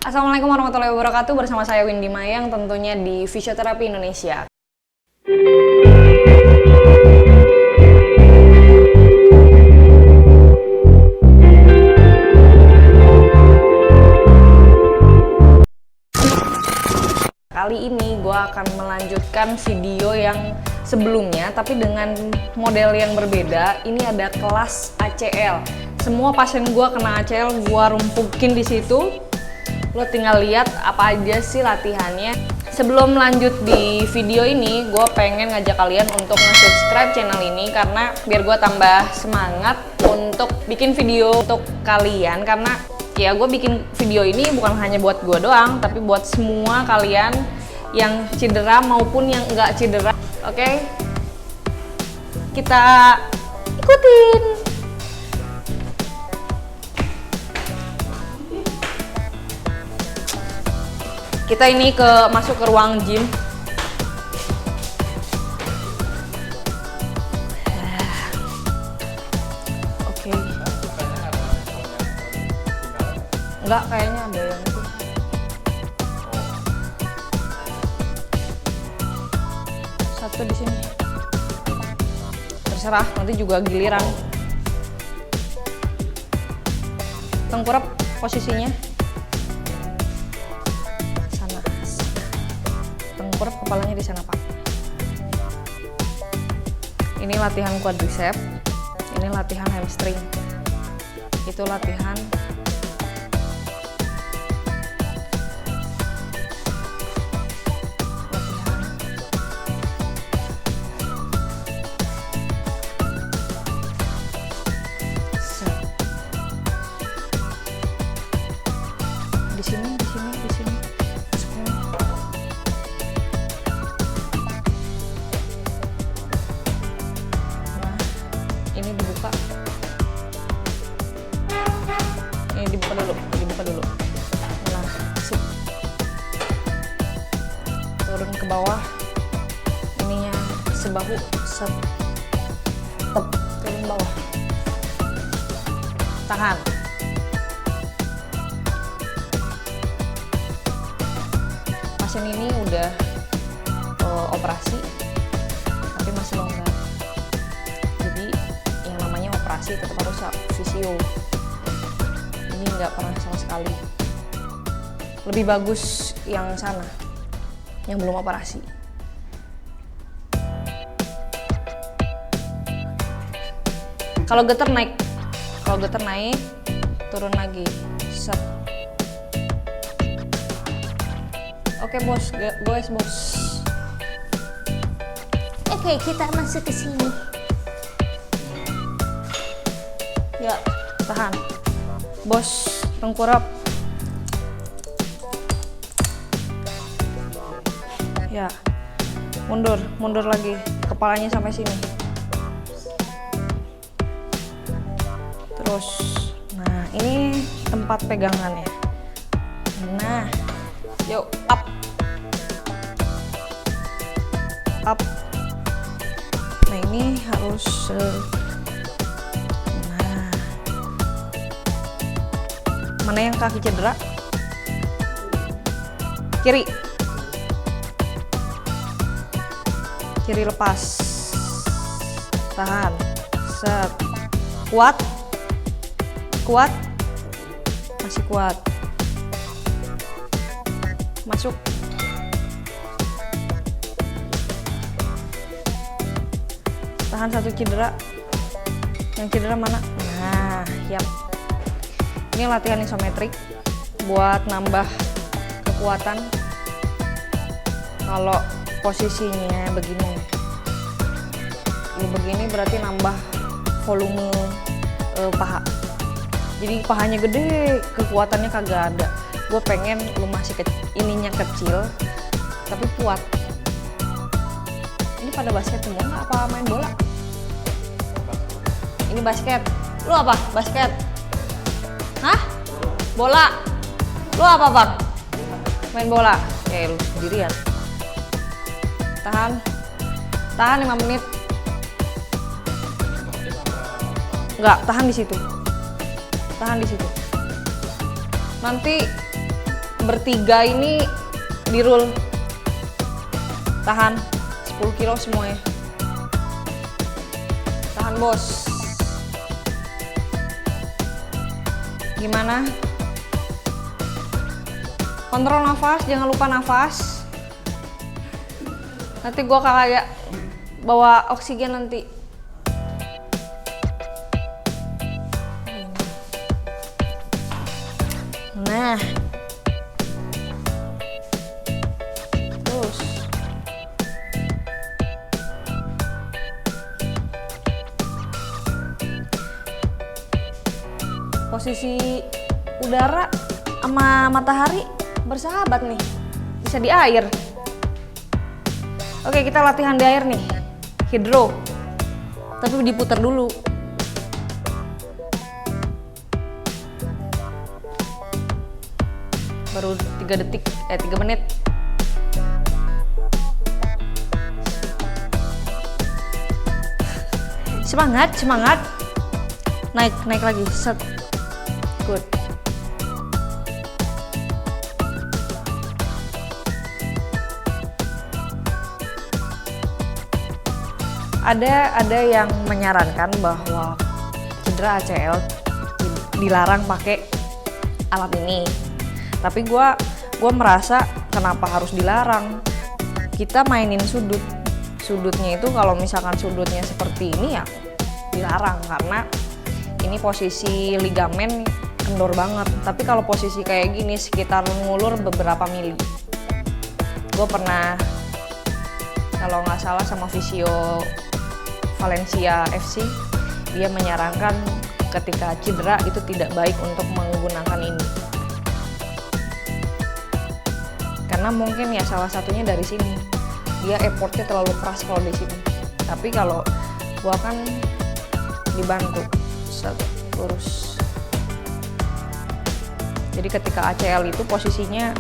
Assalamualaikum warahmatullahi wabarakatuh, bersama saya Windy Mayang tentunya di Fisioterapi Indonesia. Kali ini gue akan melanjutkan video yang sebelumnya, tapi dengan model yang berbeda. Ini ada kelas ACL. Semua pasien gue kena ACL, gue rumpukin di situ. Lo tinggal lihat apa aja sih latihannya. Sebelum lanjut di video ini, gue pengen ngajak kalian untuk nge-subscribe channel ini karena biar gue tambah semangat untuk bikin video untuk kalian. Karena ya gue bikin video ini bukan hanya buat gue doang, tapi buat semua kalian yang cedera maupun yang enggak cedera. Oke? Kita ikutin. Kita ini masuk ke ruang gym. Oke. Enggak, kayaknya ada yang itu. Satu di sini. Terserah, nanti juga giliran. Tengkurap posisinya. Sana. Tengkurap kepalanya di sana, Pak. Ini latihan quadricep. Ini latihan hamstring. Itu latihan di sini. Nah, ini dibuka. Ini dibuka dulu. Nah, sip. Turun ke bawah. Ininya sebahu, tep, turun bawah. Tahan. Pasien ini udah operasi tapi masih longgar, jadi yang namanya operasi tetap harus fisio. Ini nggak pernah sama sekali. Lebih bagus yang sana, yang belum operasi. Kalau getar naik, turun lagi. Set. Oke bos, goes bos. Oke, kita masuk ke sini. Ya, tahan. Bos, tengkurap. Ya, mundur lagi. Kepalanya sampai sini. Terus, nah ini tempat pegangannya. Nah, yuk up. Nah ini harus nah, mana yang kaki cedera? Kiri lepas. Tahan. Set. Kuat, masih kuat. Masuk. Tahan satu cedera. Yang cedera mana? Nah, yap. Ini latihan isometrik buat nambah kekuatan. Kalau posisinya begini, begini berarti nambah volume paha. Jadi pahanya gede, kekuatannya kagak ada. Gue pengen lu masih ininya kecil, tapi kuat. Ini pada basket semua nggak apa main bola? Ini basket. Lu apa? Basket? Hah? Bola? Lu apa bang? Main bola? Oke, lu sendirian. Tahan 5 menit. Enggak, tahan di situ. Nanti bertiga ini di roll. Tahan 10 kilo semuanya. Tahan bos. Gimana? Kontrol nafas, jangan lupa nafas. Nanti gua kayak bawa oksigen nanti. Nah. Terus. Posisi udara sama matahari bersahabat nih. Bisa di air. Oke, kita latihan di air nih. Hidro. Tapi diputar dulu. Baru 3 menit. Semangat, semangat. Naik lagi. Set. Good. Ada yang menyarankan bahwa cedera ACL dilarang pakai alat ini. Tapi gue merasa kenapa harus dilarang? Kita mainin sudut. Sudutnya itu kalau misalkan sudutnya seperti ini ya dilarang karena ini posisi ligamen kendor banget. Tapi kalau posisi kayak gini sekitar ngulur beberapa mili. Gue pernah kalau nggak salah sama Visio Valencia FC, dia menyarankan ketika cedera itu tidak baik untuk menggunakan ini. Karena mungkin ya salah satunya dari sini. Dia effortnya terlalu keras kalau di sini. Tapi kalau gua kan dibantu lurus. Jadi ketika ACL itu posisinya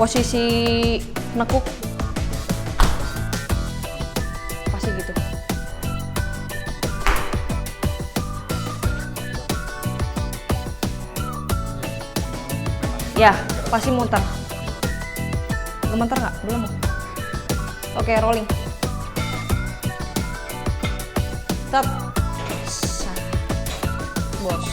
posisi nekuk pasti gitu. Ya, pasti muter. Gemeter nggak? Belum. Oke, rolling. Stop. Bos.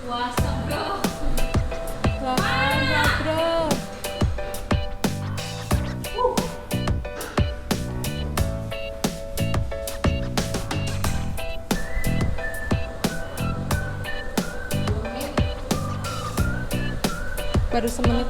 Wasa bro. Wah, bro. Baru semenit.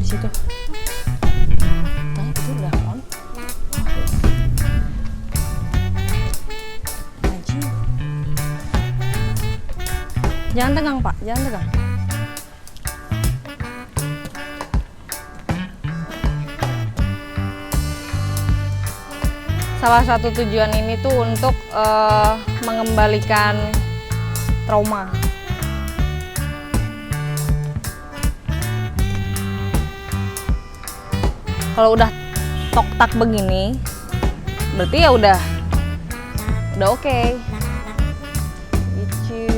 di situ. Nah, itu udah on. Maju. Jangan tegang, Pak. Jangan tegang. Salah satu tujuan ini tuh untuk mengembalikan trauma. Kalau udah tok-tak begini, berarti ya udah oke. Gitu.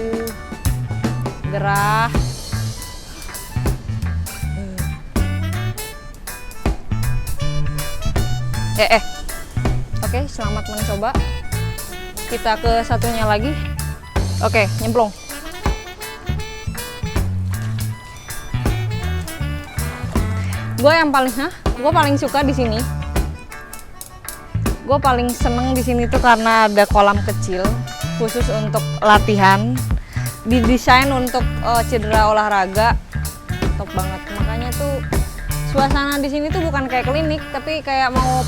Gerah. Oke, selamat mencoba. Kita ke satunya lagi. Oke, nyemplung. Gue paling suka di sini. Gue paling seneng di sini tuh karena ada kolam kecil khusus untuk latihan. Didesain untuk cedera olahraga. Top banget. Makanya tuh suasana di sini tuh bukan kayak klinik, tapi kayak mau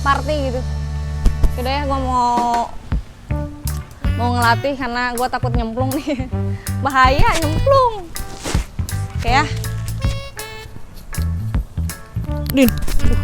party gitu. Udah ya, gue mau ngelatih karena gue takut nyemplung nih. Bahaya nyemplung. Oke ya. Din. Aduh.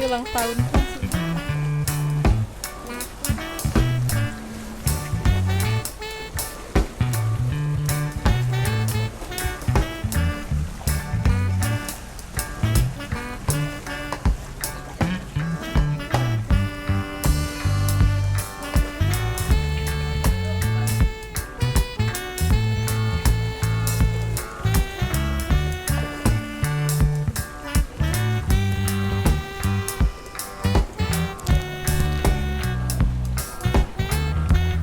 Ulang tahun.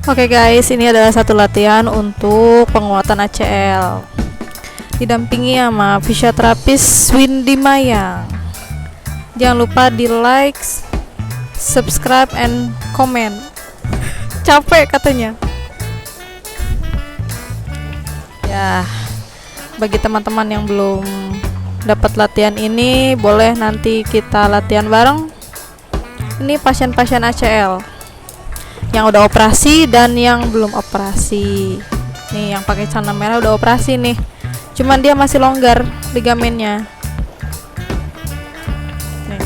Oke guys, ini adalah satu latihan untuk penguatan ACL. Didampingi sama fisioterapis Windy Mayang. Jangan lupa di like, subscribe, and comment. Capek katanya. Ya, bagi teman-teman yang belum dapat latihan ini, boleh nanti kita latihan bareng. Ini pasien-pasien ACL yang udah operasi dan yang belum operasi. Nih yang pakai celana merah udah operasi nih, cuman dia masih longgar ligamennya. Nih.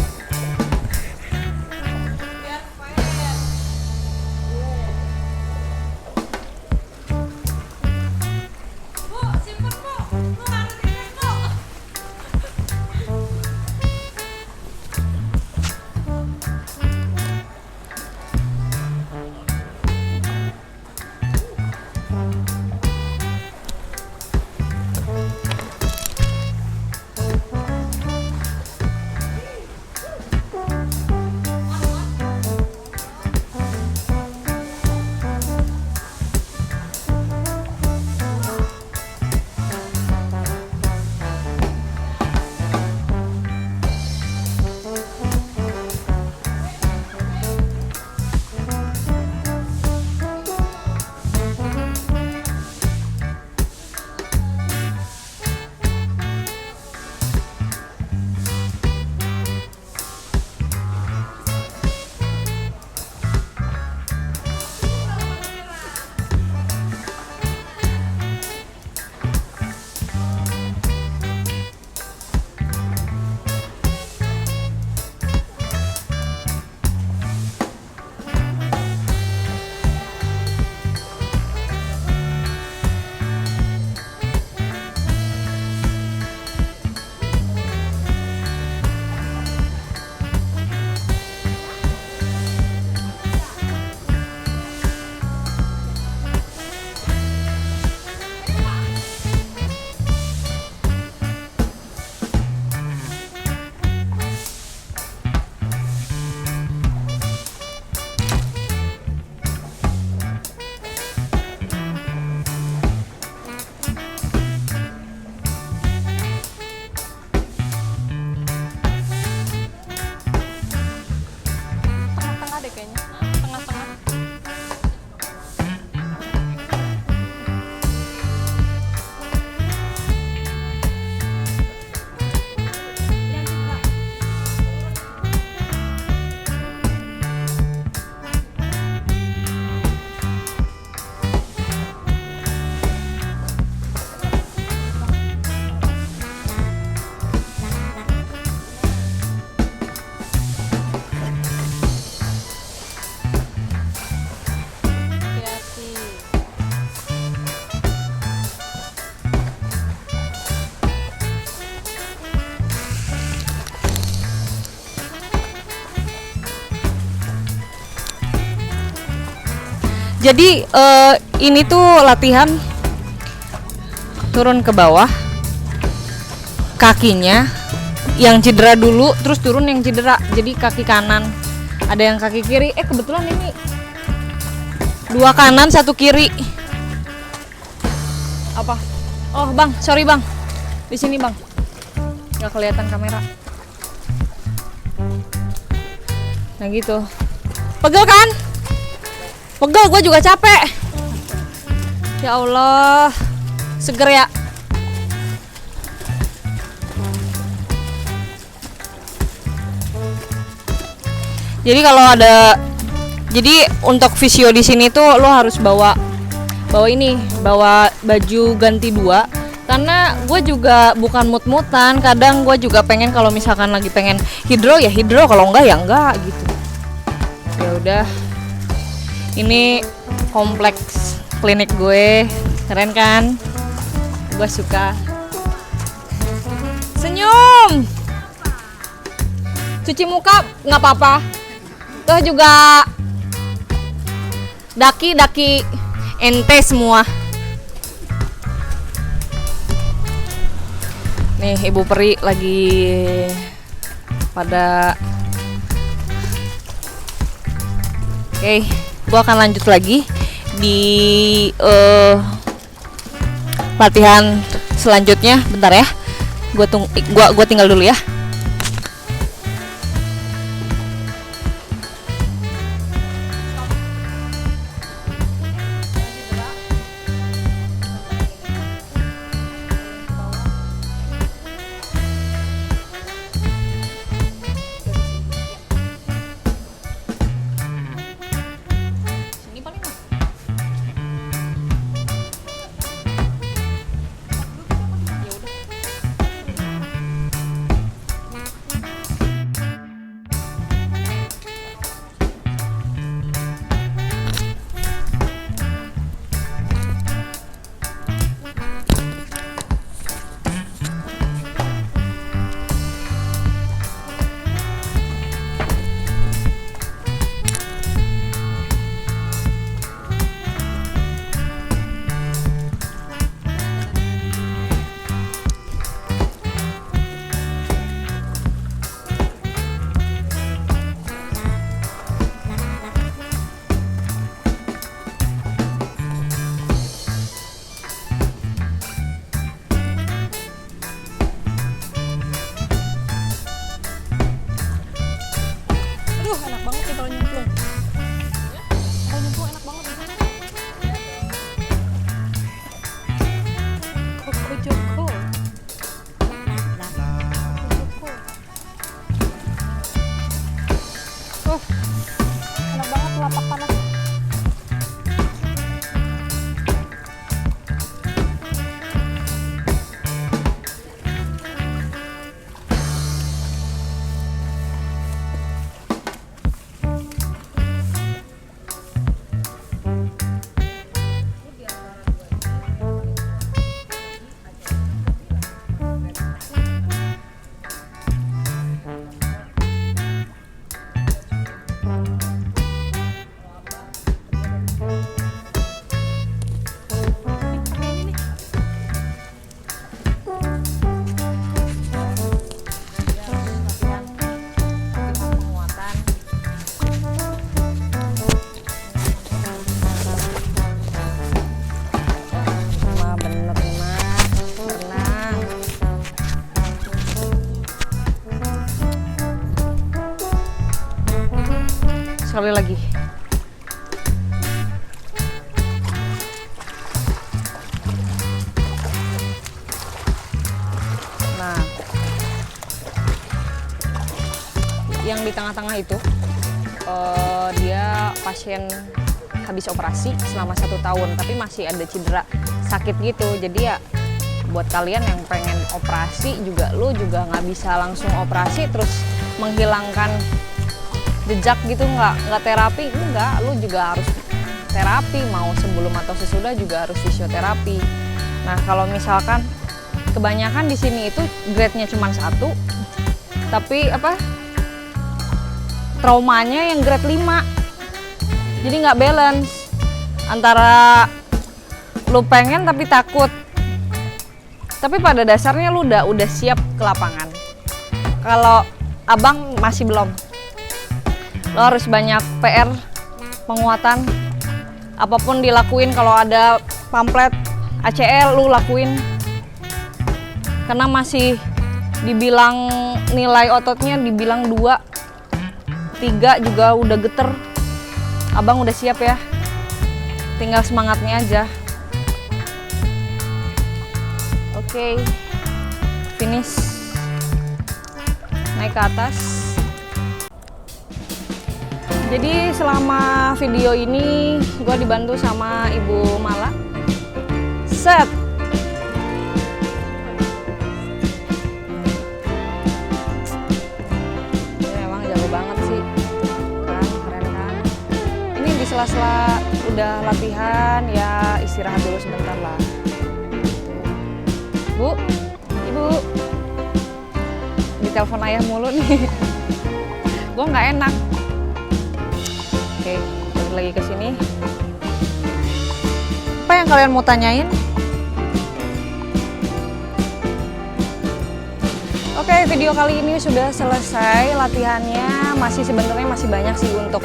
Jadi ini tuh latihan turun ke bawah, kakinya yang cedera dulu, terus turun yang cedera. Jadi kaki kanan, ada yang kaki kiri. Kebetulan ini 2 kanan 1 kiri. Apa? Oh bang, sorry bang, di sini bang, nggak kelihatan kamera. Nah gitu. Pegel kan? Pegel, gue juga capek. Ya Allah, seger ya. Jadi kalau ada, jadi untuk visio di sini tuh lo harus bawa bawa baju ganti 2. Karena gue juga bukan mut-mutan, kadang gue juga pengen kalau misalkan lagi pengen hidro ya hidro, kalau enggak ya enggak gitu. Ya udah, ini kompleks klinik gue, keren kan? Gue suka. Senyum, cuci muka nggak apa-apa. Tuh juga daki ente semua. Nih Ibu Peri lagi pada. Oke, gua akan lanjut lagi di latihan selanjutnya. Bentar ya, gua tinggal dulu ya. Enak banget nih kalau nyemplung. Kalau nyemplung enak banget. Koko Joko. Enak banget lapak panas. Sekali lagi. Nah, yang di tengah-tengah itu dia pasien habis operasi selama 1 tahun, tapi masih ada cedera sakit gitu. Jadi ya buat kalian yang pengen operasi juga, lu juga nggak bisa langsung operasi terus menghilangkan jejak gitu, nggak terapi, enggak, lu juga harus terapi, mau sebelum atau sesudah juga harus fisioterapi. Nah kalau misalkan kebanyakan di sini itu grade-nya cuma 1, tapi traumanya yang grade 5, jadi nggak balance. Antara lu pengen tapi takut. Tapi pada dasarnya lu udah siap ke lapangan. Kalau abang masih belum. Lo harus banyak PR, penguatan. Apapun dilakuin, kalau ada pamflet ACL lu lakuin. Karena masih dibilang nilai ototnya dibilang 2, 3 juga udah geter. Abang udah siap ya. Tinggal semangatnya aja. Oke. Finish. Naik ke atas. Jadi selama video ini gue dibantu sama Ibu Mala. Set. Emang jago banget sih. Kan keren kan. Ini di sela-sela udah latihan ya istirahat dulu sebentar lah. Bu, Ibu. Ditelepon ayah mulu nih. Gue nggak enak. Oke, balik lagi ke sini. Apa yang kalian mau tanyain? Oke, video kali ini sudah selesai latihannya. Sebenarnya masih banyak sih untuk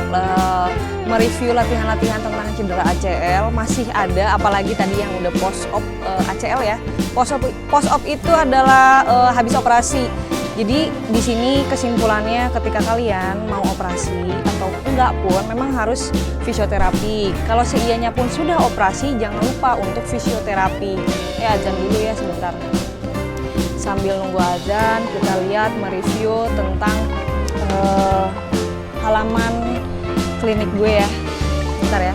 mereview latihan-latihan tentang cedera ACL. Masih ada, apalagi tadi yang udah post op ACL ya. Post op itu adalah habis operasi. Jadi di sini kesimpulannya ketika kalian mau operasi atau enggak pun memang harus fisioterapi. Kalau seianya pun sudah operasi jangan lupa untuk fisioterapi. Azan dulu ya sebentar. Sambil nunggu azan kita lihat mereview tentang halaman klinik gue ya. Bentar ya.